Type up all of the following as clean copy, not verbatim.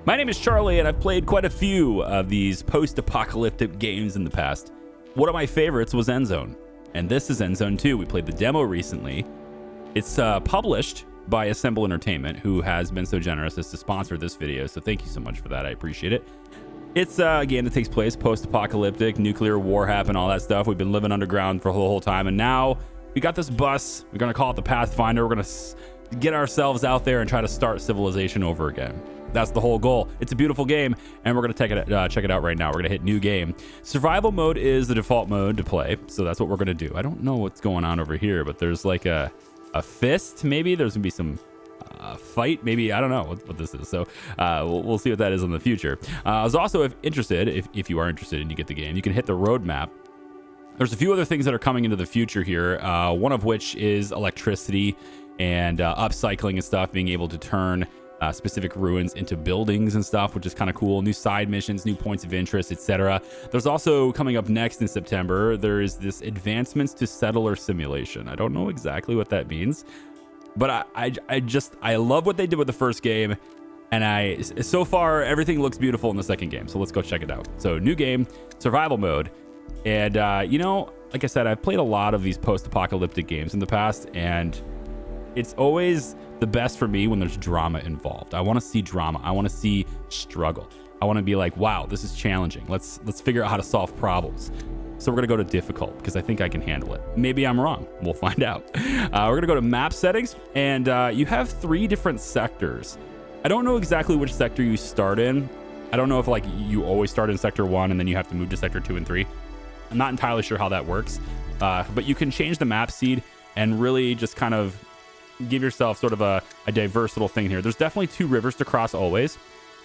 My name is Charlie, and I've played quite a few of these post-apocalyptic games in the past. One of my favorites was Endzone, and this is Endzone 2. We played the demo recently. It's published by Assemble Entertainment, who has been so generous as to sponsor this video, so thank you so much for that. I appreciate it. It's a game that takes place post-apocalyptic, nuclear war happened, all that stuff. We've been living underground for the whole time, and now we got this bus. We're going to call it the Pathfinder. We're going to get ourselves out there and try to start civilization over again. That's the whole goal. It's a beautiful game, and we're going to check it out right now. We're going to hit new game. Survival mode is the default mode to play, so that's what we're going to do. I don't know what's going on over here, but there's like a fist, maybe. There's going to be some fight, maybe. I don't know what this is, so we'll see what that is in the future. I was also interested, if you are interested and you get the game, you can hit the roadmap. There's a few other things that are coming into the future here, one of which is electricity and upcycling and stuff, being able to turn specific ruins into buildings and stuff, which is kind of cool. New side missions, new points of interest, etc. There's also coming up next in September, there is this advancements to settler simulation. I don't know exactly what that means, but I love what they did with the first game, and so far everything looks beautiful in the second game. So let's go check it out. So new game, survival mode, and you know, like I said, I've played a lot of these post-apocalyptic games in the past, and it's always the best for me when there's drama involved. I want to see drama. I want to see struggle. I want to be like, wow, this is challenging. Let's figure out how to solve problems. So we're going to go to difficult because I think I can handle it. Maybe I'm wrong. We'll find out. We're going to go to map settings, and you have 3 different sectors. I don't know exactly which sector you start in. I don't know if like you always start in sector 1 and then you have to move to sector 2 and 3. I'm not entirely sure how that works, but you can change the map seed and really just kind of give yourself sort of a diverse little thing here. There's definitely 2 rivers to cross always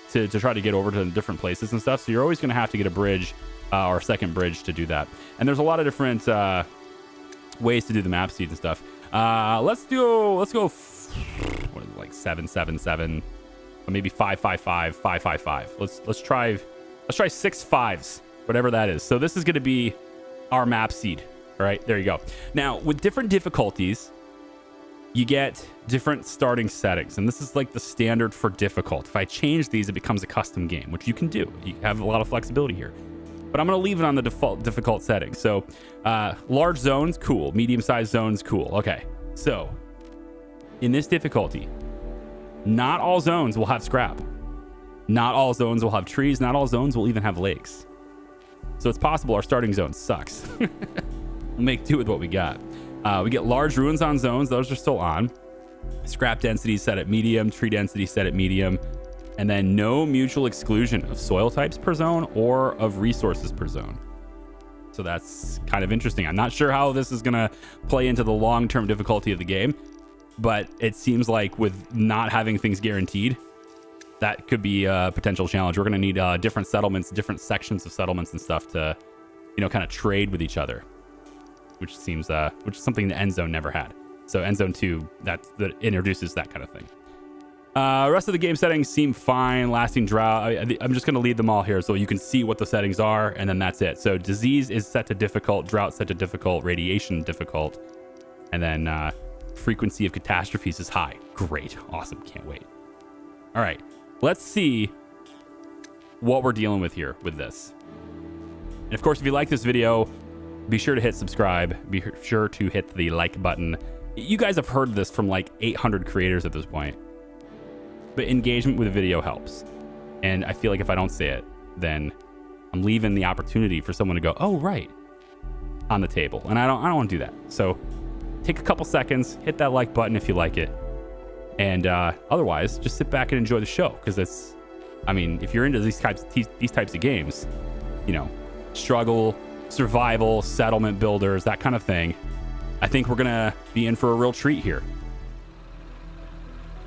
to try to get over to different places and stuff. So you're always going to have to get a bridge or a second bridge to do that. And there's a lot of different ways to do the map seed and stuff. Let's go. What is it, like 777, or maybe 555, 555. Let's try 6 5s, whatever that is. So this is going to be our map seed. All right, there you go. Now with different difficulties, you get different starting settings, and this is like the standard for difficult. If I change these, it becomes a custom game, which you can do. You have a lot of flexibility here, but I'm going to leave it on the default difficult setting. So large zones, cool. Medium-sized zones, cool. Okay, so in this difficulty, not all zones will have scrap. Not all zones will have trees. Not all zones will even have lakes. So it's possible our starting zone sucks. We'll make do with what we got. We get large ruins on zones. Those are still on. Scrap density set at medium. Tree density set at medium. And then no mutual exclusion of soil types per zone or of resources per zone. So that's kind of interesting. I'm not sure how this is going to play into the long-term difficulty of the game, but it seems like with not having things guaranteed, that could be a potential challenge. We're going to need different settlements, different sections of settlements and stuff to, you know, kind of trade with each other. Which is something the Endzone never had. So Endzone 2, that introduces that kind of thing. Rest of the game settings seem fine. Lasting drought, I'm just going to leave them all here so you can see what the settings are, and then that's it. So disease is set to difficult, drought set to difficult, radiation difficult, and then frequency of catastrophes is high. Great, awesome, can't wait. All right, let's see what we're dealing with here with this. And of course, if you like this video, be sure to hit subscribe. Be sure to hit the like button. You guys have heard this from like 800 creators at this point. But engagement with the video helps. And I feel like if I don't say it, then I'm leaving the opportunity for someone to go, oh, right, on the table. And I don't want to do that. So take a couple seconds, hit that like button if you like it. And otherwise, just sit back and enjoy the show. Because it's, I mean, if you're into these types of games, you know, struggle, survival, settlement builders, that kind of thing, I think we're gonna be in for a real treat here.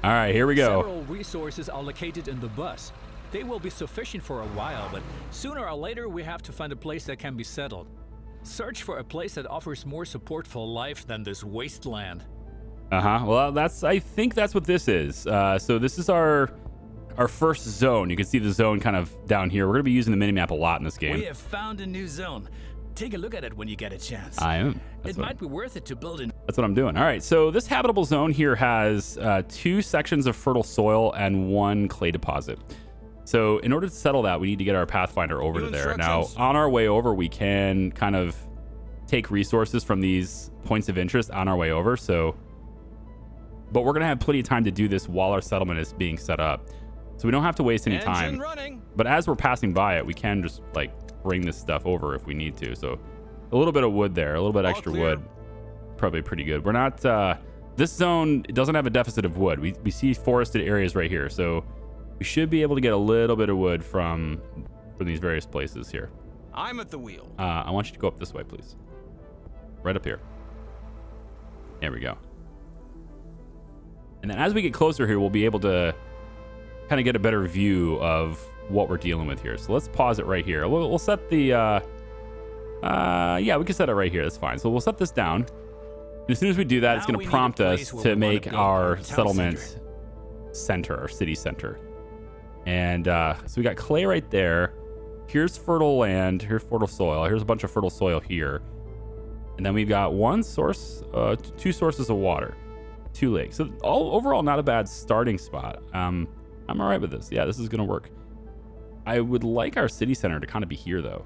All right, here we go. Several resources are located in the bus. They will be sufficient for a while, but sooner or later we have to find a place that can be settled. Search for a place that offers more support for life than this wasteland. Well, I think that's what this is. So this is our first zone. You can see the zone kind of down here. We're gonna be using the minimap a lot in this game. We have found a new zone. Take a look at it when you get a chance. I am. It might be worth it to build in. That's what I'm doing. All right, so this habitable zone here has 2 sections of fertile soil and 1 clay deposit. So in order to settle that, we need to get our Pathfinder over to there. Now, on our way over, we can kind of take resources from these points of interest on our way over. But we're going to have plenty of time to do this while our settlement is being set up. So we don't have to waste any time. But as we're passing by it, we can just like bring this stuff over if we need to. So a little bit of wood there, a little bit extra wood, probably pretty good. We're not, this zone doesn't have a deficit of wood. We see forested areas right here. So we should be able to get a little bit of wood from these various places here. I'm at the wheel. I want you to go up this way, please. Right up here. There we go. And then as we get closer here, we'll be able to kind of get a better view of what we're dealing with here. So let's pause it right here. We'll set the, yeah, we can set it right here. That's fine. So we'll set this down. And as soon as we do that, it's going to prompt us to make our settlement center, our city center. And so we got clay right there. Here's fertile land. Here's fertile soil. Here's a bunch of fertile soil here. And then we've got one source, two sources of water, 2 lakes. So overall, not a bad starting spot. I'm all right with this. Yeah, this is going to work. I would like our city center to kind of be here, though.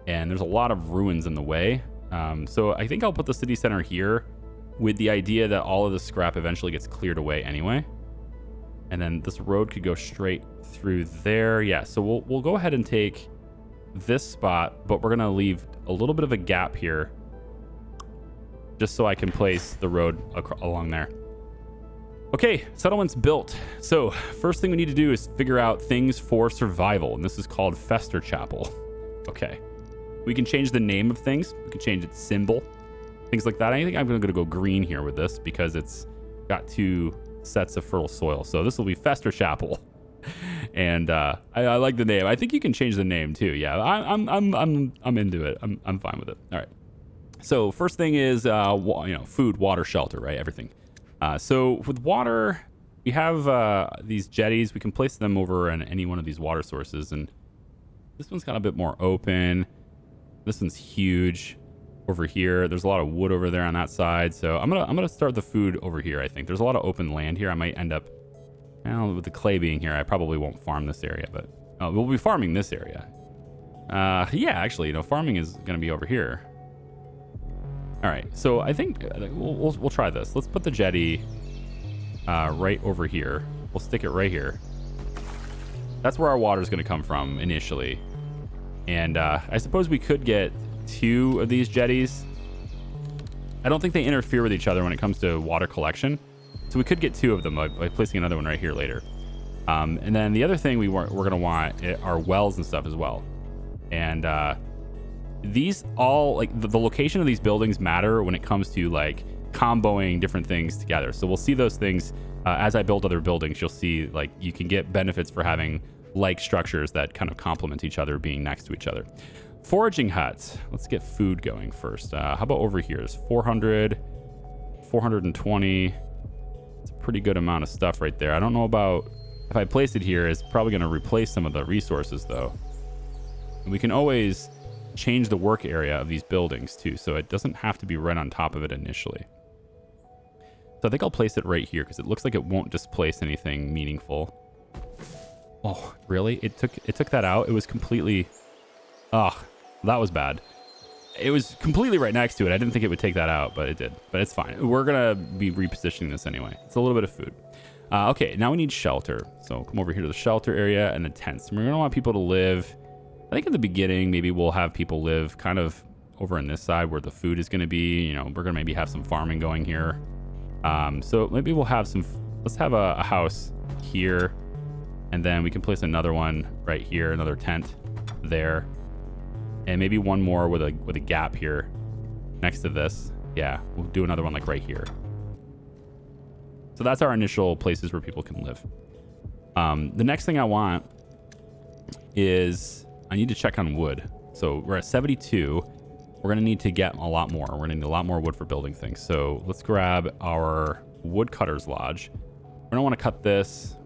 And there's a lot of ruins in the way. So I think I'll put the city center here with the idea that all of the scrap eventually gets cleared away anyway. And then this road could go straight through there. Yeah, so we'll go ahead and take this spot, but we're going to leave a little bit of a gap here just so I can place the road along there. Okay, settlement's built. So first thing we need to do is figure out things for survival, and this is called Fester Chapel. Okay, we can change the name of things. We can change its symbol, things like that. I think I'm going to go green here with this because it's got 2 sets of fertile soil. So this will be Fester Chapel, and I like the name. I think you can change the name too. Yeah, I'm into it. I'm fine with it. All right. So first thing is food, water, shelter, right? Everything. So with water, we have these jetties. We can place them over in any one of these water sources, and this one's got a bit more open. This one's huge. Over here, there's a lot of wood over there on that side. So I'm gonna start the food over here. I think there's a lot of open land here. I might end up, well, with the clay being here, I probably won't farm this area, but we'll be farming this area. Yeah, actually, farming is gonna be over here. All right, so I think we'll try this. Let's put the jetty right over here. We'll stick it right here. That's where our water is going to come from initially. And I suppose we could get 2 of these jetties. I don't think they interfere with each other when it comes to water collection. So we could get 2 of them by placing another one right here later. And then the other thing we're going to want are wells and stuff as well. And these all, like, the location of these buildings matter when it comes to like comboing different things together. So we'll see those things as I build other buildings. You'll see like you can get benefits for having like structures that kind of complement each other, being next to each other. Foraging huts. Let's get food going first. How about over here? It's 400, 420. It's a pretty good amount of stuff right there. I don't know about if I place it here, it's probably going to replace some of the resources though. And we can always change the work area of these buildings too, so it doesn't have to be right on top of it initially. So I think I'll place it right here because it looks like it won't displace anything meaningful. Oh, really? It took that out? It was completely... Oh, that was bad. It was completely right next to it. I didn't think it would take that out, but it did. But it's fine. We're going to be repositioning this anyway. It's a little bit of food. Okay, now we need shelter. So come over here to the shelter area and the tents. And we're going to want people to live... I think in the beginning, maybe we'll have people live kind of over on this side where the food is going to be. We're going to maybe have some farming going here. So maybe we'll have some... Let's have a house here. And then we can place another one right here, another tent there. And maybe one more with a gap here next to this. Yeah, we'll do another one like right here. So that's our initial places where people can live. The next thing I want is I need to check on wood. So we're at 72. We're going to need to get a lot more. We're going to need a lot more wood for building things. So let's grab our woodcutter's lodge. We don't want to cut this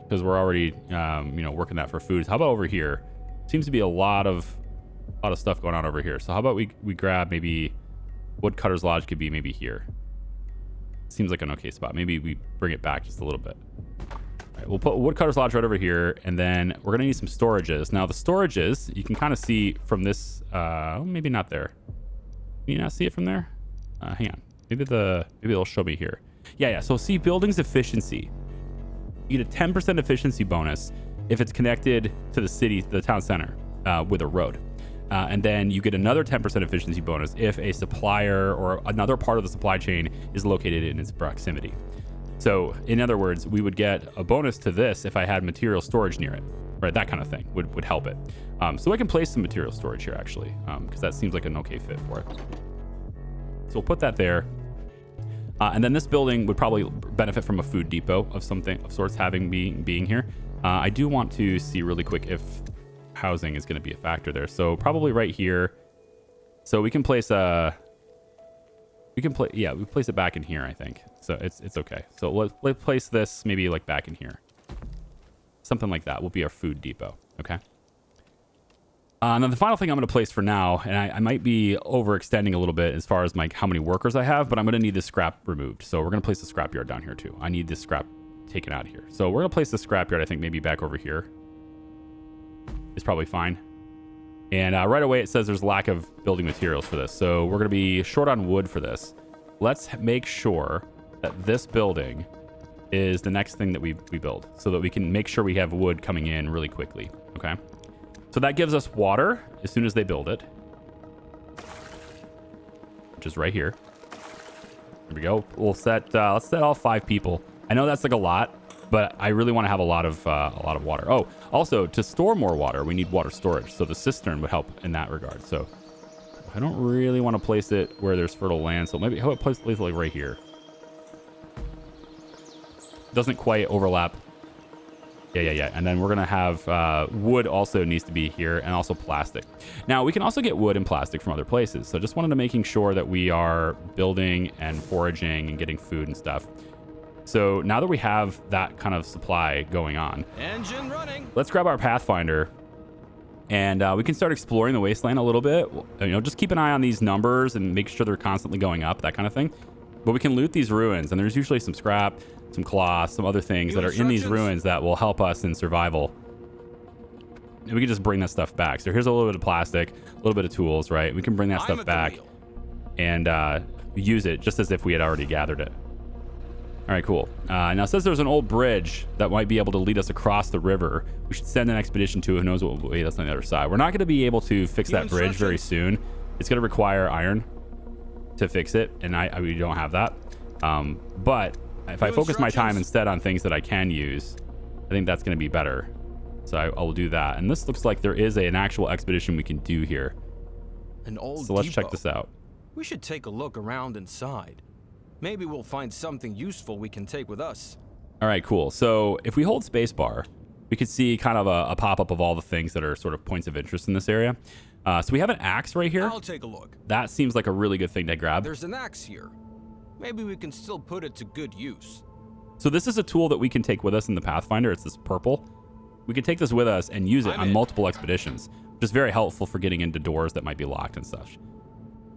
because we're already, working that for food. How about over here? Seems to be a lot of stuff going on over here. So how about we grab maybe woodcutter's lodge could be maybe here. Seems like an okay spot. Maybe we bring it back just a little bit. right, we'll put a woodcutter's lodge right over here, and then we're gonna need some storages. Now the storages, you can kind of see from this, maybe not there. Can you not see it from there? Hang on, maybe it'll show me here. Yeah. So see buildings efficiency. You get a 10% efficiency bonus if it's connected to the town center with a road. And then you get another 10% efficiency bonus if a supplier or another part of the supply chain is located in its proximity. So in other words, we would get a bonus to this if I had material storage near it, right? That kind of thing would help it. So I can place some material storage here actually, because that seems like an okay fit for it. So we'll put that there. And then this building would probably benefit from a food depot of sorts being here. I do want to see really quick if housing is going to be a factor there. So probably right here. So we can place we place it back in here, I think. So it's okay. So let's place this maybe like back in here. Something like that will be our food depot. Okay. And then the final thing I'm going to place for now, and I might be overextending a little bit as far as how many workers I have, but I'm going to need this scrap removed. So we're going to place the scrap yard down here too. I need this scrap taken out of here. So we're going to place the scrap yard, I think maybe back over here. It's probably fine. And right away it says there's lack of building materials for this. So we're going to be short on wood for this. Let's make sure that this building is the next thing that we build so that we can make sure we have wood coming in really quickly. Okay. So that gives us water as soon as they build it, which is right here. There we go. We'll set, let's set all 5 people. I know that's like a lot, but I really want to have a lot of water. Oh, also to store more water, we need water storage. So the cistern would help in that regard. So I don't really want to place it where there's fertile land. So maybe how about place it like right here? Doesn't quite overlap. Yeah. And then we're going to have wood also needs to be here, and also plastic. Now, we can also get wood and plastic from other places. So just wanted to making sure that we are building and foraging and getting food and stuff. So now that we have that kind of supply going on, engine running. Let's grab our Pathfinder, and we can start exploring the wasteland a little bit. You know, just keep an eye on these numbers and make sure they're constantly going up, that kind of thing. But we can loot these ruins, and there's usually some scrap, some cloth, some other things that are in these ruins that will help us in survival. And we can just bring that stuff back. So here's a little bit of plastic, a little bit of tools, right? We can bring that stuff back and use it just as if we had already gathered it. All right, cool. Now it says there's an old bridge that might be able to lead us across the river. We should send an expedition to. Who knows what will wait us on the other side. We're not going to be able to fix that bridge very soon. It's going to require iron to fix it, and we don't have that. But if I focus my time instead on things that I can use, I think that's going to be better. So I will do that. And this looks like there is an actual expedition we can do here. So let's check this out. We should take a look around inside. Maybe we'll find something useful we can take with us. All right, cool. So if we hold spacebar, we could see kind of a pop-up of all the things that are sort of points of interest in this area. So we have an axe right here. I'll take a look. That seems like a really good thing to grab. There's an axe here. Maybe we can still put it to good use. So this is a tool that we can take with us in the Pathfinder. It's this purple. We can take this with us and use it on multiple expeditions, which is very helpful for getting into doors that might be locked and such.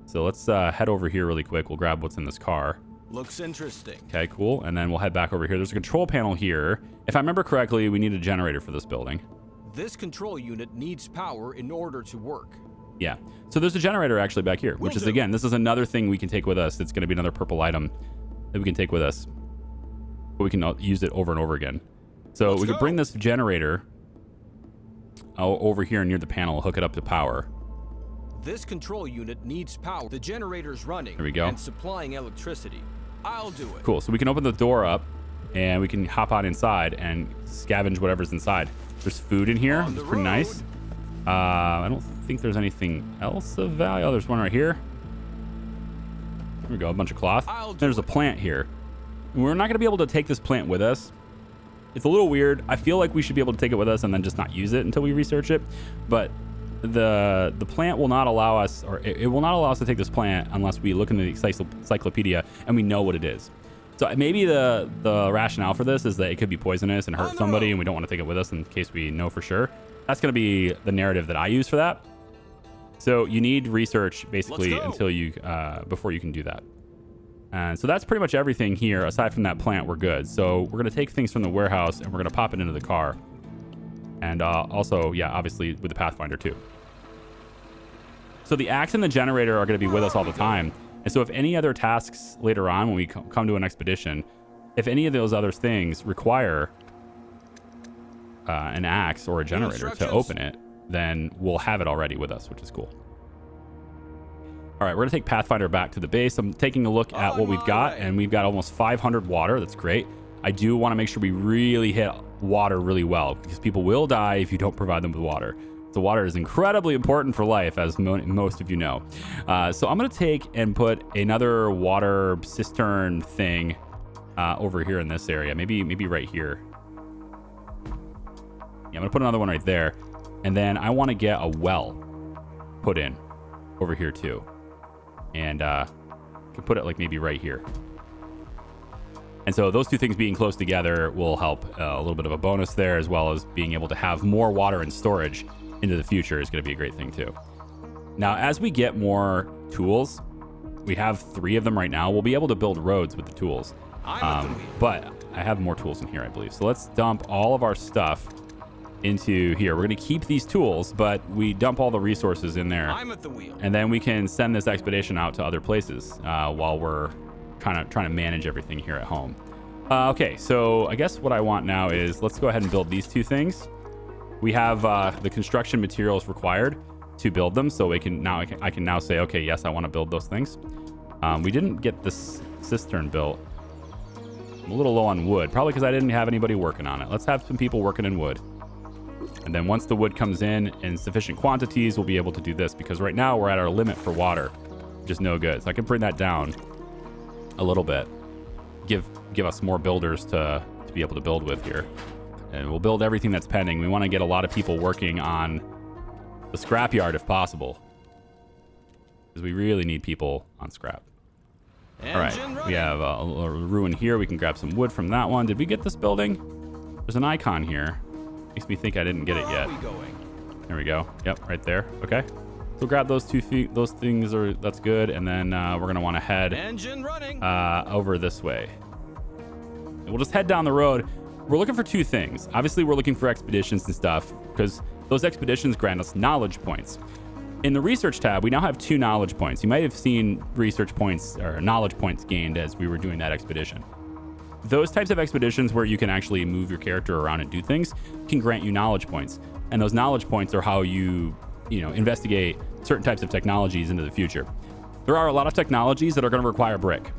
So let's head over here really quick. We'll grab what's in this car. Looks interesting. Okay, cool. And then we'll head back over here. There's a control panel here. If I remember correctly, we need a generator for this building. This control unit needs power in order to work. Yeah. So there's a generator actually back here, which is, again, this is another thing we can take with us. It's going to be another purple item that we can take with us. But we can use it over and over again. So we could bring this generator over here near the panel, hook it up to power. This control unit needs power. The generator's running. There we go. And supplying electricity. I'll do it. Cool. So we can open the door up and we can hop on inside and scavenge whatever's inside. There's food in here. It's pretty nice. I don't think there's anything else of value. Oh, there's one right here. There we go. A bunch of cloth. There's a plant here. We're not going to be able to take this plant with us. It's a little weird. I feel like we should be able to take it with us and then just not use it until we research it. But the plant will not allow us, or it will not allow us to take this plant unless we look in the encyclopedia and we know what it is. So maybe the rationale for this is that it could be poisonous and hurt somebody, and we don't want to take it with us in case we know for sure. That's going to be the narrative that I use for that. So you need research basically until you before you can do that. And so that's pretty much everything here. Aside from that plant, we're good. So we're going to take things from the warehouse and we're going to pop it into the car. And also, yeah, obviously with the Pathfinder too. So the axe and the generator are going to be with us all the time. And so if any other tasks later on when we come to an expedition, if any of those other things require an axe or a generator to open it, then we'll have it already with us, which is cool. All right, we're going to take Pathfinder back to the base. I'm taking a look at what we've got, and we've got almost 500 water. That's great. I do want to make sure we really hit water really well, because people will die if you don't provide them with water. So water is incredibly important for life, as most of you know. So I'm going to take and put another water cistern thing over here in this area. Maybe right here. Yeah, I'm going to put another one right there. And then I want to get a well put in over here too. And can put it like maybe right here. And so those two things being close together will help a little bit of a bonus there, as well as being able to have more water and storage into the future is going to be a great thing too. Now, as we get more tools, we have 3 of them right now. We'll be able to build roads with the tools. But I have more tools in here, I believe. So let's dump all of our stuff into here. We're going to keep these tools, but we dump all the resources in there. I'm at the wheel. And then we can send this expedition out to other places while we're kind of trying to manage everything here at home. Okay, so I guess what I want now is let's go ahead and build these 2 things. We have the construction materials required to build them, so I can now say, okay, yes, I want to build those things. We didn't get this cistern built. I'm a little low on wood, probably because I didn't have anybody working on it. Let's have some people working in wood. And then once the wood comes in sufficient quantities, we'll be able to do this, because right now we're at our limit for water, which is no good. So I can bring that down a little bit, give us more builders to be able to build with here. And we'll build everything that's pending. We want to get a lot of people working on the scrapyard if possible, because we really need people on scrap. All right, we have a ruin here. We can grab some wood from that one. Did we get this building? There's an icon here. Makes me think I didn't get it yet. There we go. Yep, right there. Okay. So grab those 2 feet. Those things that's good. And then we're gonna want to head over this way. And we'll just head down the road. We're looking for 2 things. Obviously, we're looking for expeditions and stuff, because those expeditions grant us knowledge points. In the research tab, we now have 2 knowledge points. You might have seen research points or knowledge points gained as we were doing that expedition. Those types of expeditions where you can actually move your character around and do things can grant you knowledge points. And those knowledge points are how you investigate certain types of technologies into the future. There are a lot of technologies that are going to require brick.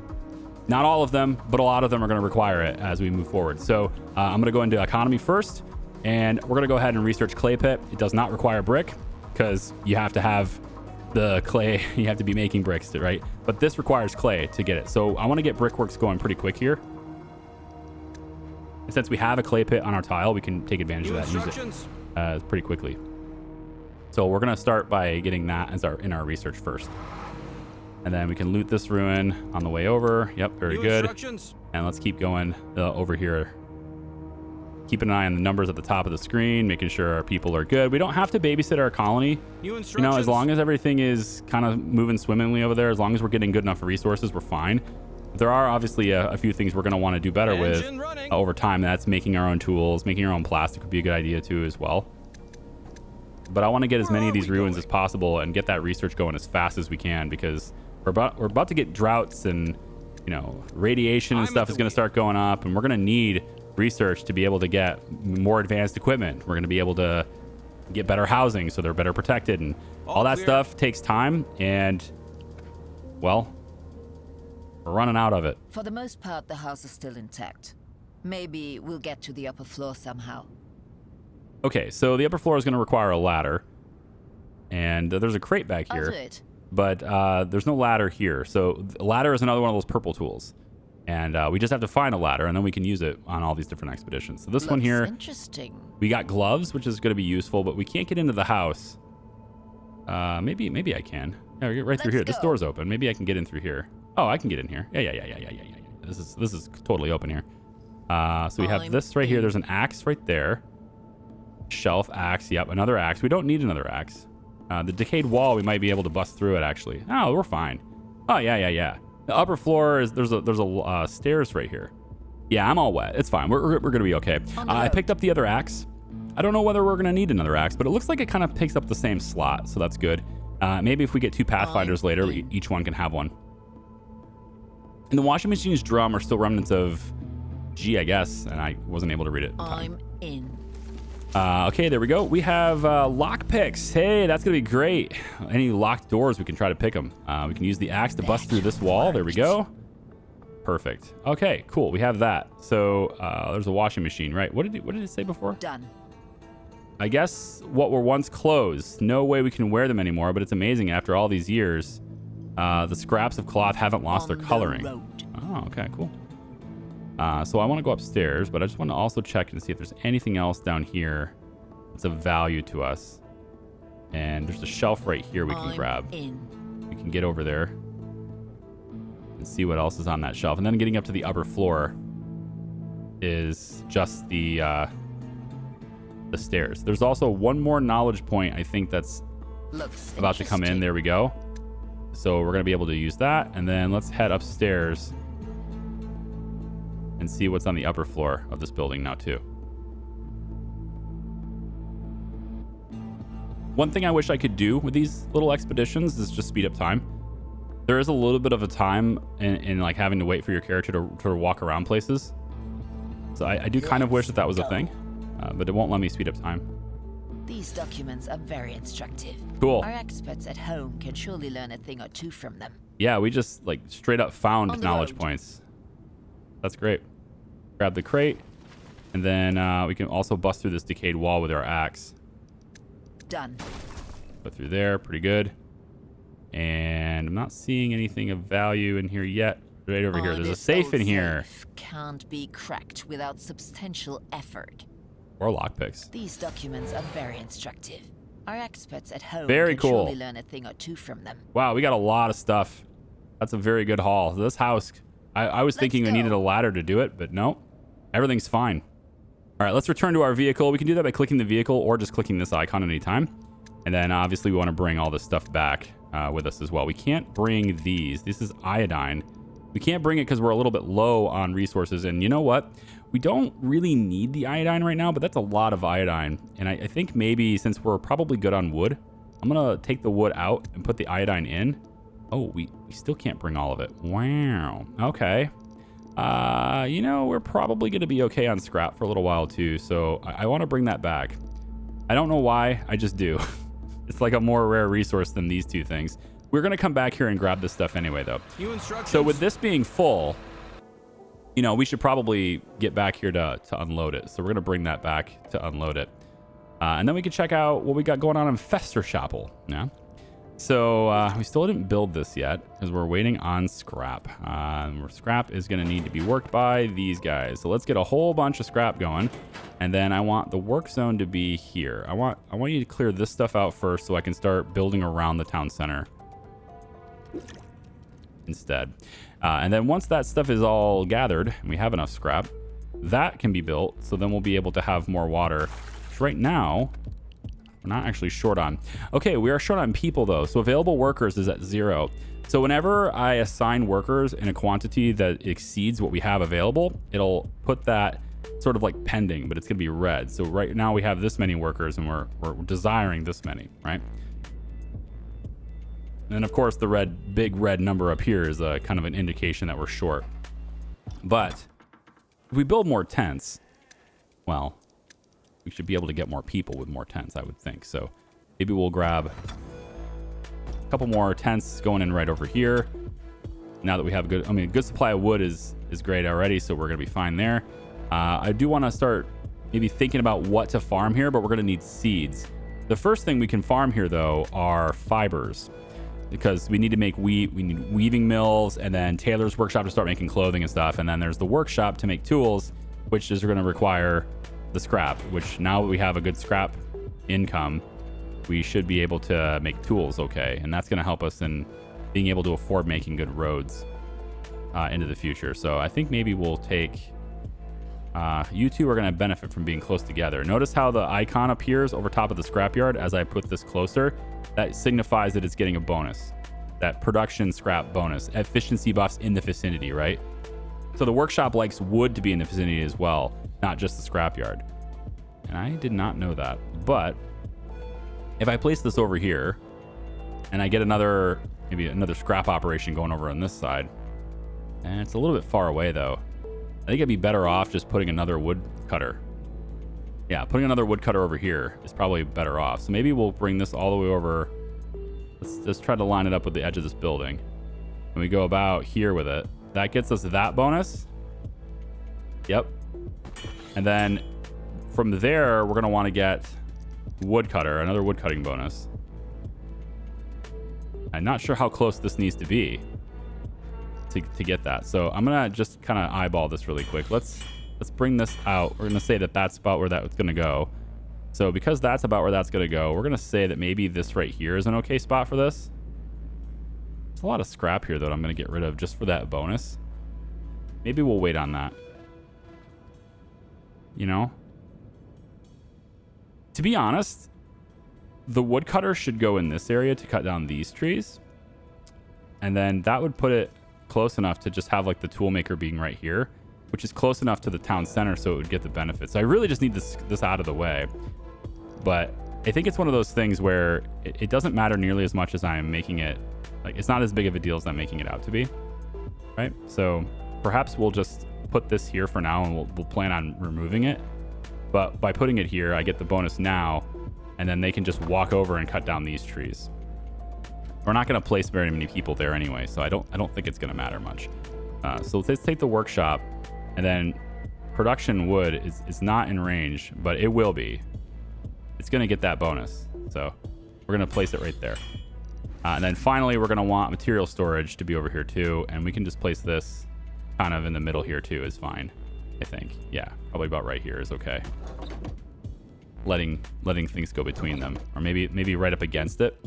Not all of them, but a lot of them are going to require it as we move forward. So I'm going to go into economy first, and we're going to go ahead and research clay pit. It does not require brick, because you have to have the clay. You have to be making bricks, right? But this requires clay to get it. So I want to get brickworks going pretty quick here. And since we have a clay pit on our tile, we can take advantage of that and use it pretty quickly. So we're going to start by getting that as in our research first. And then we can loot this ruin on the way over. Yep, very good. And let's keep going over here. Keep an eye on the numbers at the top of the screen, making sure our people are good. We don't have to babysit our colony. As long as everything is kind of moving swimmingly over there, as long as we're getting good enough resources, we're fine. There are obviously a few things we're going to want to do better with over time. That's making our own tools, making our own plastic would be a good idea too as well. But I want to get as many of these ruins as possible and get that research going as fast as we can, because we're about to get droughts, and radiation and stuff is going to start going up, and we're going to need research to be able to get more advanced equipment. We're going to be able to get better housing so they're better protected, and all that stuff takes time, and well, we're running out of it. For the most part, the house is still intact. Maybe we'll get to the upper floor somehow. Okay, so the upper floor is going to require a ladder, and there's a crate back here. I'll do it. But there's no ladder here. So a ladder is another one of those purple tools. And we just have to find a ladder, and then we can use it on all these different expeditions. So this one here, interesting. We got gloves, which is going to be useful, but we can't get into the house. Maybe I can. Yeah, right through here. This door's open. Maybe I can get in through here. Oh, I can get in here. Yeah. This is totally open here. So we have this right here. There's an axe right there. Shelf axe. Yep, another axe. We don't need another axe. The decayed wall, we might be able to bust through it, actually. Oh, we're fine. Oh, yeah. The upper floor is there's a stairs right here. Yeah, I'm all wet. It's fine. We're gonna be okay. I picked up the other axe. I don't know whether we're gonna need another axe, but it looks like it kind of takes up the same slot, so that's good. Maybe if we get 2 pathfinders later, each one can have one. And the washing machine's drum are still remnants of G, I guess, and I wasn't able to read it. I'm in. Okay, there we go. We have lock picks. Hey, that's gonna be great. Any locked doors, we can try to pick them. We can use the axe to bust through this wall. There we go. Perfect. Okay, cool. We have that. So there's a washing machine, right? What did it say before? Done. I guess what were once clothes. No way we can wear them anymore, but it's amazing after all these years. The scraps of cloth haven't lost their coloring. Oh, okay, cool. So I want to go upstairs, but I just want to also check and see if there's anything else down here that's of value to us. And there's a shelf right here we can grab. We can get over there and see what else is on that shelf. And then getting up to the upper floor is just the stairs. There's also one more knowledge point, I think, that's about to come in. There we go. So we're going to be able to use that. And then let's head upstairs and see what's on the upper floor of this building now too. One thing I wish I could do with these little expeditions is just speed up time. There is a little bit of a time in like having to wait for your character to walk around places. So I do kind of wish that was a thing, but it won't let me speed up time. These documents are very instructive. Cool. Our experts at home can surely learn a thing or two from them. Yeah, we just like straight up found knowledge points. That's great. Grab the crate, and then we can also bust through this decayed wall with our axe. Done. Go through there, pretty good. And I'm not seeing anything of value in here yet. Right over here, there's a safe in here. Can't be cracked without substantial effort. Or lockpicks. These documents are very instructive. Our experts at home Very can cool. surely learn a thing or two from them. Wow, we got a lot of stuff. That's a very good haul. This house, I was thinking we needed a ladder to do it, but no, everything's fine. All right, let's return to our vehicle. We can do that by clicking the vehicle or just clicking this icon anytime. And then obviously we want to bring all this stuff back with us as well. We can't bring these. This is iodine. We can't bring it because we're a little bit low on resources. And you know what? We don't really need the iodine right now, but that's a lot of iodine. And I think maybe since we're probably good on wood, I'm going to take the wood out and put the iodine in. Oh, we still can't bring all of it. Wow. Okay. You know, we're probably going to be okay on scrap for a little while too. So I want to bring that back. I don't know why. I just do. It's like a more rare resource than these two things. We're going to come back here and grab this stuff anyway, though. So with this being full, you know, we should probably get back here to unload it. So we're going to bring that back to unload it. And then we can check out what we got going on in Fester Chapel. Yeah. So we still didn't build this yet because we're waiting on scrap. Scrap is going to need to be worked by these guys. So let's get a whole bunch of scrap going. And then I want the work zone to be here. I want you to clear this stuff out first so I can start building around the town center instead. And then once that stuff is all gathered and we have enough scrap, that can be built. So then we'll be able to have more water. Which right now, we're not actually short on. Okay, we are short on people though. So available workers is at 0. So whenever I assign workers in a quantity that exceeds what we have available, it'll put that sort of like pending, but it's going to be red. So right now we have this many workers and we're desiring this many, right? And of course, the big red number up here is a kind of an indication that we're short. But if we build more tents, well, we should be able to get more people with more tents, I would think. So maybe we'll grab a couple more tents going in right over here. Now that we have a good supply of wood is great already, so we're going to be fine there. I do want to start maybe thinking about what to farm here, but we're going to need seeds. The first thing we can farm here, though, are fibers. Because we need to make wheat, we need weaving mills, and then Taylor's workshop to start making clothing and stuff. And then there's the workshop to make tools, which is going to require the scrap, which now that we have a good scrap income, we should be able to make tools okay. And that's going to help us in being able to afford making good roads into the future. So I think maybe we'll take... you two are going to benefit from being close together. Notice how the icon appears over top of the scrapyard as I put this closer. That signifies that it's getting a bonus. that production scrap bonus. Efficiency buffs in the vicinity, right? So the workshop likes wood to be in the vicinity as well, not just the scrapyard. And I did not know that. But if I place this over here and I get maybe another scrap operation going over on this side, and it's a little bit far away though. I think I'd be better off just putting another wood cutter. Yeah, putting another wood cutter over here is probably better off. So maybe we'll bring this all the way over. Let's try to line it up with the edge of this building. And we go about here with it. That gets us that bonus. Yep. And then from there, we're going to want to get woodcutter, another woodcutting bonus. I'm not sure how close this needs to be to get that. So I'm going to just kind of eyeball this really quick. Let's bring this out. We're going to say that that's about where that's going to go. So because that's about where that's going to go, we're going to say that maybe this right here is an okay spot for this. There's a lot of scrap here that I'm going to get rid of just for that bonus. Maybe we'll wait on that. You know? To be honest, the woodcutter should go in this area to cut down these trees. And then that would put it close enough to just have like the toolmaker being right here, which is close enough to the town center so it would get the benefits. So I really just need this out of the way. But I think it's one of those things where it doesn't matter nearly as much as I'm making it. Like, it's not as big of a deal as I'm making it out to be, right? So perhaps we'll just put this here for now and we'll plan on removing it. But by putting it here, I get the bonus now, and then they can just walk over and cut down these trees. We're not going to place very many people there anyway, so I don't think it's going to matter much. So let's take the workshop, and then production wood is not in range, but it will be. It's going to get that bonus. So we're going to place it right there. And then finally, we're going to want material storage to be over here too. And we can just place this kind of in the middle here too is fine, I think. Yeah, probably about right here is okay. Letting things go between them. Or maybe right up against it.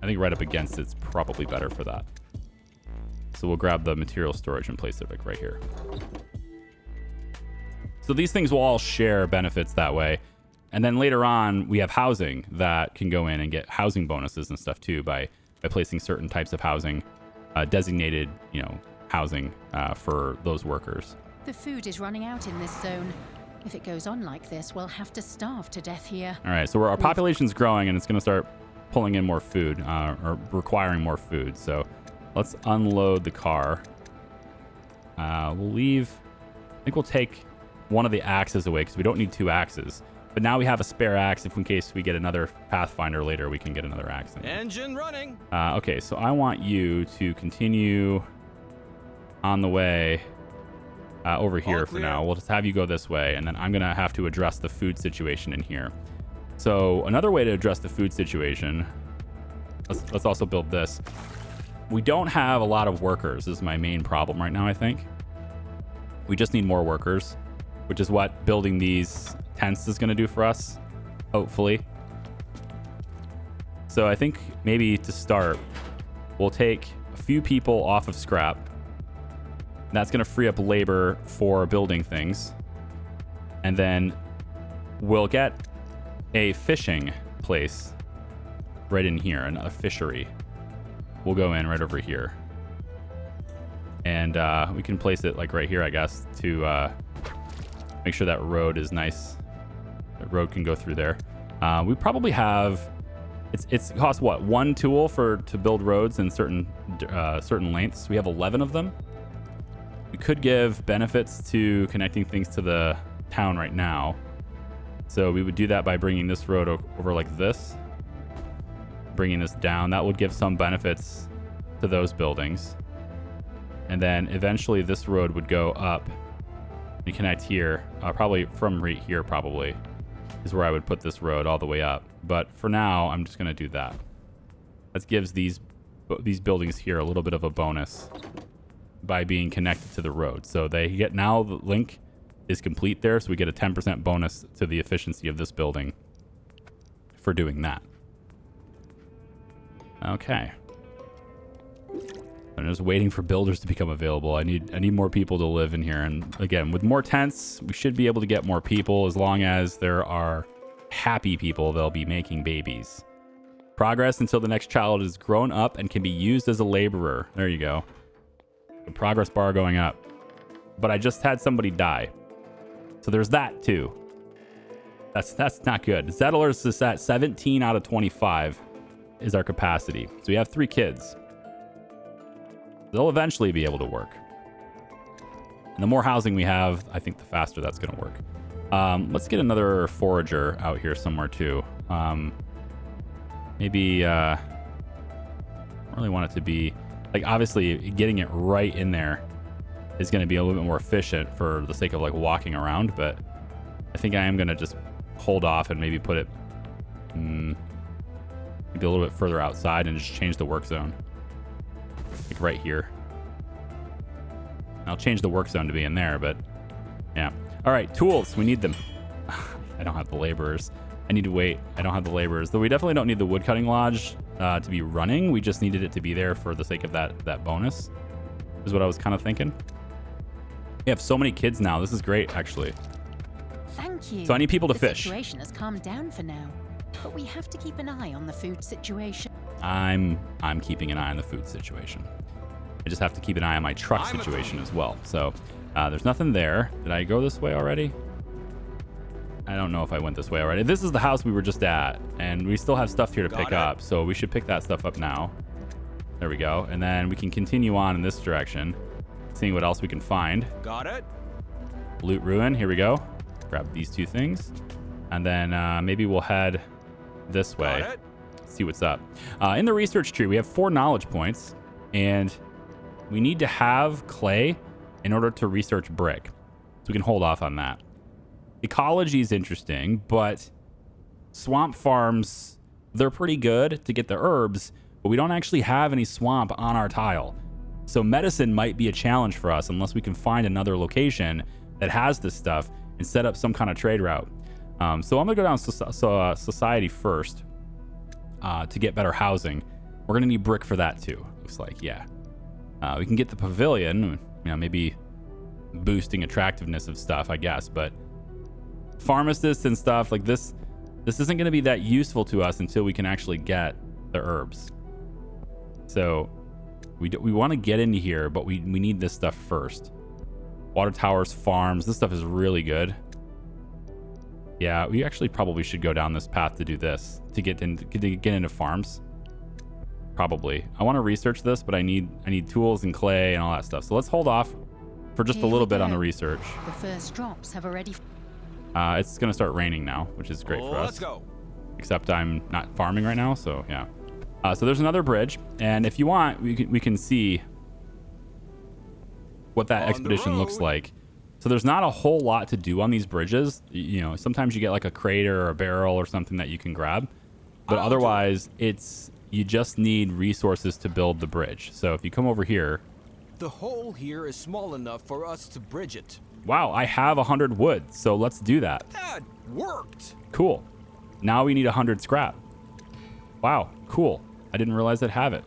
I think right up against it's probably better for that. So we'll grab the material storage and place it like right here. So these things will all share benefits that way. And then later on, we have housing that can go in and get housing bonuses and stuff too by placing certain types of housing, designated, housing for those workers. The food is running out in this zone. If it goes on like this, we'll have to starve to death here. All right, so our population's growing and it's going to start pulling in more food or requiring more food. So let's unload the car. We'll leave. I think we'll take one of the axes away because we don't need two axes. But now we have a spare axe if in case we get another Pathfinder later, we can get another axe. Engine running. Okay, so I want you to continue on the way over here for now. We'll just have you go this way, and then I'm going to have to address the food situation in here. So another way to address the food situation, let's also build this. We don't have a lot of workers. This is my main problem right now, I think. We just need more workers, which is what building these tents is going to do for us, hopefully. So I think maybe to start, we'll take a few people off of scrap. That's going to free up labor for building things. And then we'll get a fishing place right in here, another fishery. We'll go in right over here. And we can place it like right here, I guess, to make sure that road is nice. The road can go through there. We probably have, it costs what, one tool to build roads in certain lengths. We have 11 of them. We could give benefits to connecting things to the town right now. So we would do that by bringing this road over like this, bringing this down. That would give some benefits to those buildings. And then eventually this road would go up and connect here, probably from right here probably is where I would put this road all the way up. But for now, I'm just going to do that. That gives these buildings here a little bit of a bonus by being connected to the road. So they get, now the link is complete there, so we get a 10% bonus to the efficiency of this building for doing that. Okay. I'm just waiting for builders to become available. I need more people to live in here. And again, with more tents, we should be able to get more people. As long as there are happy people, they'll be making babies. Progress until the next child is grown up and can be used as a laborer. There you go. The progress bar going up. But I just had somebody die. So there's that too. That's not good. Settlers is at 17 out of 25 is our capacity. So we have 3 kids. They'll eventually be able to work. And the more housing we have, I think the faster that's going to work. Let's get another forager out here somewhere too. Maybe I really want it to be like, obviously getting it right in there is going to be a little bit more efficient for the sake of like walking around, but I think I am going to just hold off and maybe put it maybe a little bit further outside and just change the work zone. Like right here. I'll change the work zone to be in there, but yeah. All right, tools. We need them. I don't have the laborers. I need to wait. I don't have the laborers. Though we definitely don't need the woodcutting lodge to be running. We just needed it to be there for the sake of that bonus, is what I was kind of thinking. We have so many kids now. This is great, actually. Thank you. So I need people to the fish. The situation has calmed down for now, but we have to keep an eye on the food situation. I'm keeping an eye on the food situation. I just have to keep an eye on my truck situation as well. So there's nothing there. Did I go this way already? I don't know if I went this way already. This is the house we were just at, and we still have stuff here to pick up. So we should pick that stuff up now. There we go. And then we can continue on in this direction, seeing what else we can find. Got it. Loot ruin. Here we go. Grab these 2 things. And then maybe we'll head this way. Got it. See what's up. In the research tree, we have 4 knowledge points, and we need to have clay in order to research brick. So we can hold off on that. Ecology is interesting, but swamp farms, they're pretty good to get the herbs, but we don't actually have any swamp on our tile. So medicine might be a challenge for us unless we can find another location that has this stuff and set up some kind of trade route. So I'm gonna go down society first to get better housing. We're gonna need brick for that too, looks like, yeah. We can get the pavilion, maybe boosting attractiveness of stuff, I guess, but pharmacists and stuff like this isn't going to be that useful to us until we can actually get the herbs. So we want to get into here, but we need this stuff first. Water towers, farms, this stuff is really good. Yeah, we actually probably should go down this path to do this, to get into farms. Probably. I want to research this, but I need tools and clay and all that stuff. So let's hold off for just a little bit on the research. The first drops have already... It's going to start raining now, which is great for us. Let's go. Except I'm not farming right now, so yeah. So there's another bridge, and if you want, we can see what that expedition looks like. So there's not a whole lot to do on these bridges. Sometimes you get like a crate or a barrel or something that you can grab, but otherwise you just need resources to build the bridge. So if you come over here, the hole here is small enough for us to bridge it. Wow, I have 100 wood, so let's do that. That worked. Cool. Now we need 100 scrap. Wow, cool. I didn't realize I'd have it.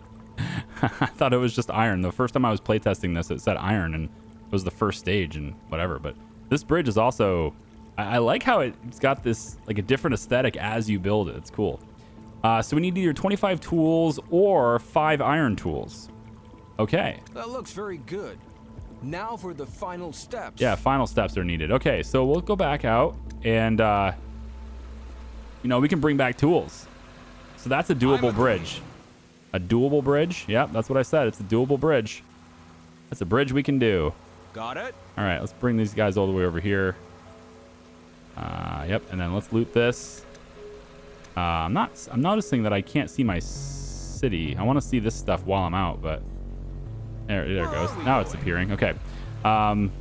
I thought it was just iron. The first time I was playtesting this, it said iron, and it was the first stage and whatever. But this bridge is also... I like how it's got this, like, a different aesthetic as you build it. It's cool. So we need either 25 tools or 5 iron tools. Okay. That looks very good. Now for the final steps. Yeah, final steps are needed. Okay, so we'll go back out and, we can bring back tools. So that's a doable bridge. A doable bridge? Yep, that's what I said. It's a doable bridge. That's a bridge we can do. Got it. All right, let's bring these guys all the way over here. Yep, and then let's loot this. I'm noticing that I can't see my city. I want to see this stuff while I'm out, but there it goes. Now it's appearing. Okay. Can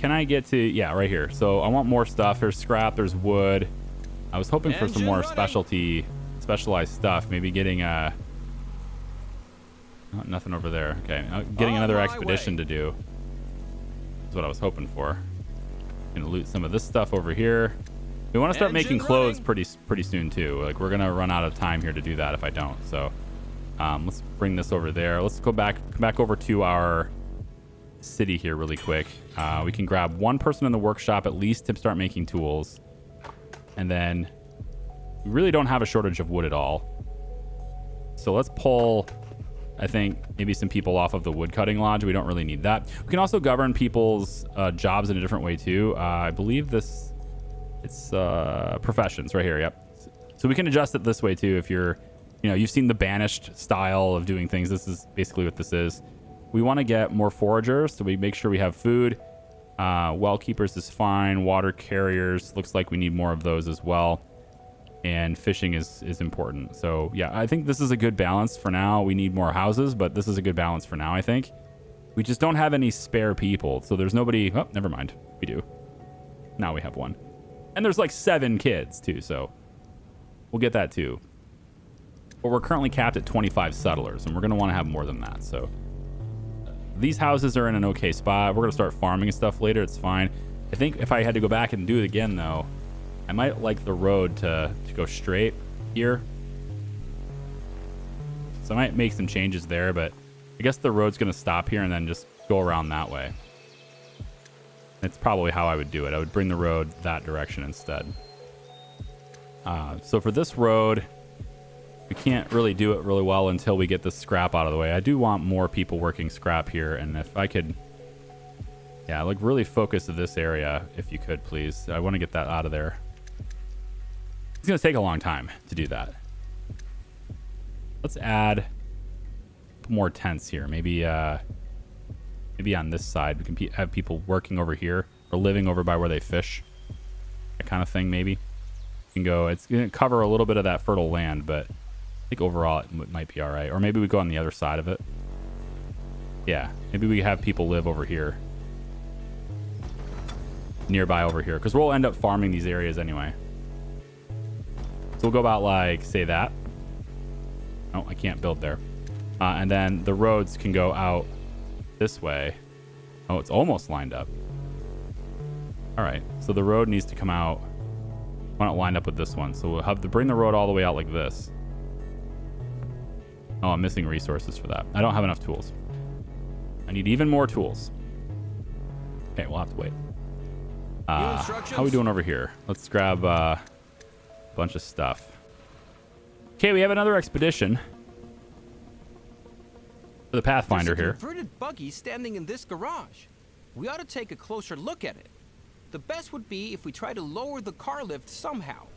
I get to... Yeah, right here. So I want more stuff. There's scrap. There's wood. I was hoping for some more specialized stuff. Maybe getting nothing over there. Okay. Getting another expedition to do is what I was hoping for. Gonna loot some of this stuff over here. We want to start making clothes pretty soon too. Like, we're gonna run out of time here to do that if I don't. So let's bring this over there. Let's come back over to our city here really quick. We can grab one person in the workshop at least to start making tools, and then We really don't have a shortage of wood at all. So let's pull, I think, maybe some people off of the woodcutting lodge. We don't really need that. We can also govern people's jobs in a different way too. I believe it's professions right here. Yep. So we can adjust it this way too. If you're, you've seen the banished style of doing things. This is basically what this is. We want to get more foragers, so we make sure we have food. Well keepers is fine. Water carriers, looks like we need more of those as well. And fishing is important. So yeah, I think this is a good balance for now. We need more houses, but this is a good balance for now, I think. We just don't have any spare people. So there's nobody. Oh, never mind. We do. Now we have one. And there's like 7 kids too, so we'll get that too. But we're currently capped at 25 settlers, and we're going to want to have more than that. So these houses are in an okay spot. We're going to start farming and stuff later. It's fine. I think if I had to go back and do it again, though, I might like the road to go straight here. So I might make some changes there, but I guess the road's going to stop here and then just go around that way. It's probably how I would do it. I would bring the road that direction instead. So for this road, we can't really do it really well until we get the scrap out of the way. I do want more people working scrap here, and if I could, yeah, like really focus this area, if you could, please. I want to get that out of there. It's going to take a long time to do that. Let's add more tents here. Maybe on this side, we can have people working over here or living over by where they fish. That kind of thing, maybe. You can go, it's going to cover a little bit of that fertile land, but I think overall it might be all right. Or maybe we go on the other side of it. Yeah, maybe we have people live over here. Nearby over here, because we'll end up farming these areas anyway. So we'll go about like, say that. Oh, I can't build there. And then the roads can go out this way. Oh, it's almost lined up. All right, so the road needs to come out. Why not line up with this one? So we'll have to bring the road all the way out like this. Oh, I'm missing resources for that. I don't have enough tools. I need even more tools. Okay, we'll have to wait. How are we doing over here? Let's grab a bunch of stuff. Okay, we have another expedition for the Pathfinder here. There's a converted buggy standing in this garage. We ought to take a closer look at it. The best would be if we try to lower the car lift somehow.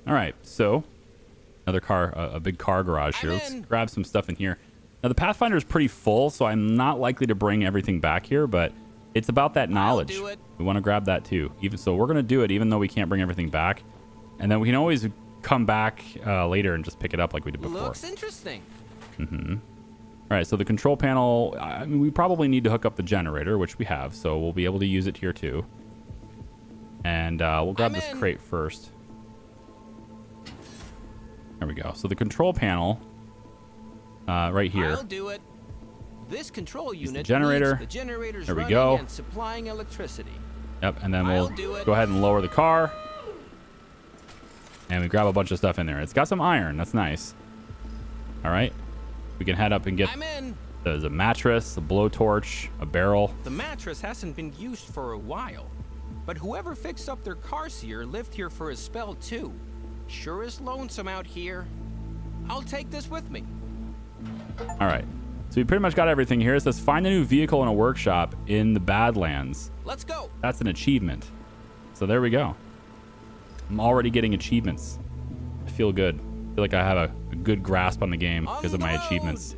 All right, so another car, a big car garage here. Let's grab some stuff in here. Now the Pathfinder is pretty full, so I'm not likely to bring everything back here, but it's about that knowledge. I'll do it. We want to grab that too. So we're going to do it even though we can't bring everything back. And then we can always come back later and just pick it up like we did before. Looks interesting. Mm-hmm. All right, so the control panel, I mean, we probably need to hook up the generator, which we have, so we'll be able to use it here too. And we'll grab this crate first. There we go. So the control panel right here. I'll do it. This control unit the generator. The generators there we running go. And supplying electricity. Yep, and then we'll go ahead and lower the car. And we grab a bunch of stuff in there. It's got some iron. That's nice. All right. We can head up and get... There's a mattress, a blowtorch, a barrel. The mattress hasn't been used for a while. But whoever fixed up their cars here lived here for a spell too. Sure is lonesome out here. I'll take this with me. All right. So we pretty much got everything here. It says find a new vehicle in a workshop in the Badlands. Let's go. That's an achievement. So there we go. I'm already getting achievements. I feel good. I feel like I have a good grasp on the game because of my achievements.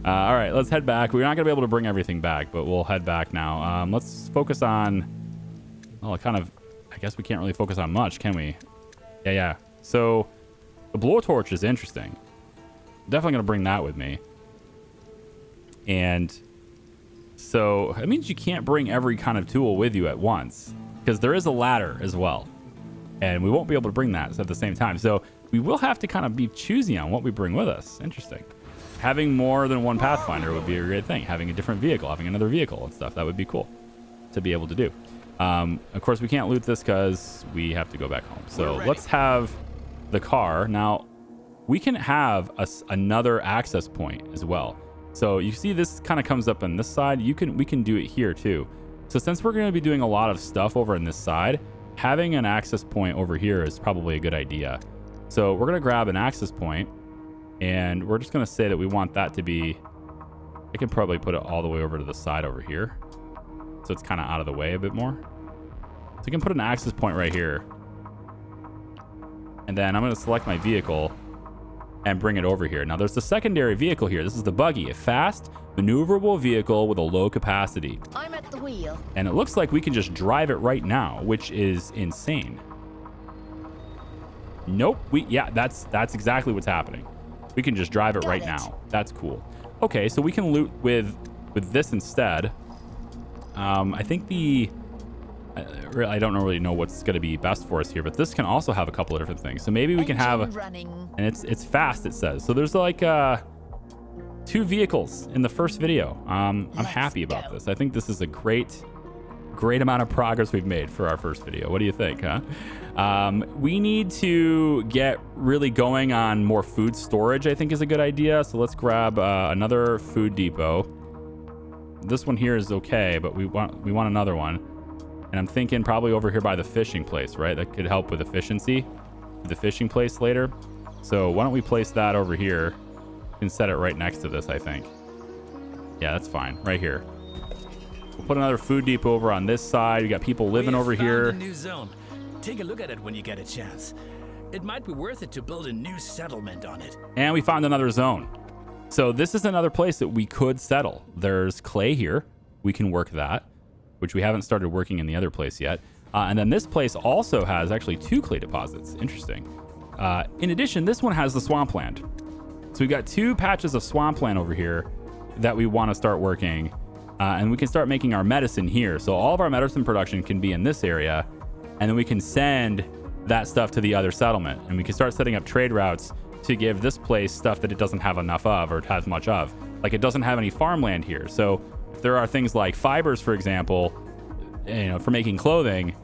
All right, let's head back. We're not going to be able to bring everything back, but we'll head back now. Let's focus on... Well, I guess we can't really focus on much, can we? Yeah. So the blowtorch is interesting. Definitely going to bring that with me. And so it means you can't bring every kind of tool with you at once because there is a ladder as well. And we won't be able to bring that at the same time. So we will have to kind of be choosy on what we bring with us. Interesting. Having more than one Pathfinder would be a great thing. Having a different vehicle, having another vehicle and stuff, that would be cool to be able to do. Of course, we can't loot this because we have to go back home. So let's have the car. Now, we can have another access point as well. So you see this kind of comes up on this side. We can do it here too. So since we're going to be doing a lot of stuff over on this side, having an access point over here is probably a good idea. So we're going to grab an access point, and we're just going to say that we want that to be, I can probably put it all the way over to the side over here. So it's kind of out of the way a bit more. So we can put an access point right here. And then I'm going to select my vehicle and bring it over here. Now there's the secondary vehicle here. This is the buggy, a fast, maneuverable vehicle with a low capacity. I'm at the wheel. And it looks like we can just drive it right now, which is insane. Nope. Yeah, that's exactly what's happening. We can just drive it right now. That's cool. Okay, so we can loot with this instead. I think I don't really know what's going to be best for us here, but this can also have a couple of different things. So maybe we can have and it's fast, it says. So there's like 2 vehicles in the first video. I'm happy about this. I think this is a great amount of progress we've made for our first video. What do you think, huh? We need to get really going on more food storage, I think is a good idea. So let's grab another food depot. This one here is okay, but we want another one. And I'm thinking probably over here by the fishing place, right? That could help with efficiency, the fishing place later. So why don't we place that over here and set it right next to this, I think. Yeah, that's fine. Right here. We'll put another food depot over on this side. We got people living over here. A new zone. Take a look at it when you get a chance. It might be worth it to build a new settlement on it. And we found another zone. So this is another place that we could settle. There's clay here. We can work that, which we haven't started working in the other place yet. And then this place also has actually 2 clay deposits. Interesting. In addition, this one has the swampland. So we got 2 patches of swampland over here that we want to start working. And we can start making our medicine here. So all of our medicine production can be in this area. And then we can send that stuff to the other settlement. And we can start setting up trade routes to give this place stuff that it doesn't have enough of or has much of. Like it doesn't have any farmland here. So if there are things like fibers, for example, for making clothing,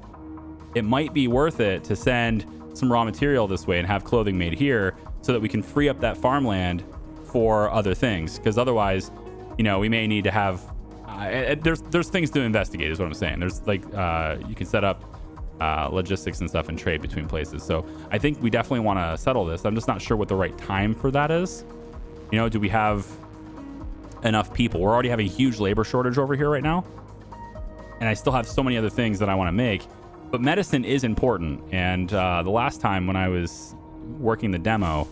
it might be worth it to send some raw material this way and have clothing made here so that we can free up that farmland for other things. Because otherwise, we may need to have, there's things to investigate is what I'm saying. There's like, you can set up logistics and stuff and trade between places. So I think we definitely want to settle this. I'm just not sure what the right time for that is. Do we have enough people? We're already having a huge labor shortage over here right now. And I still have so many other things that I want to make. But medicine is important. And the last time when I was working the demo,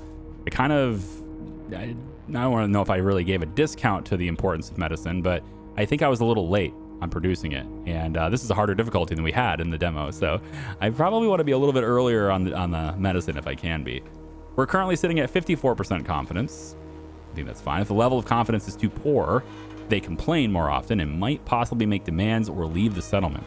I don't want to know if I really gave a discount to the importance of medicine, but I think I was a little late on producing it. And this is a harder difficulty than we had in the demo. So I probably want to be a little bit earlier on the medicine if I can be. We're currently sitting at 54% confidence. I think that's fine. If the level of confidence is too poor, they complain more often and might possibly make demands or leave the settlement.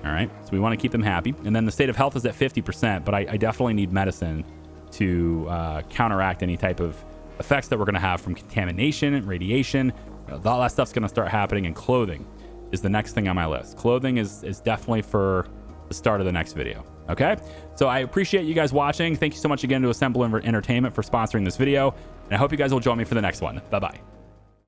All right, so we want to keep them happy. And then the state of health is at 50%, but I definitely need medicine to counteract any type of effects that we're going to have from contamination, radiation. All that stuff's going to start happening, and clothing is the next thing on my list. Clothing is definitely for the start of the next video. Okay, so I appreciate you guys watching. Thank you so much again to Assemble Entertainment for sponsoring this video, and I hope you guys will join me for the next one. Bye-bye.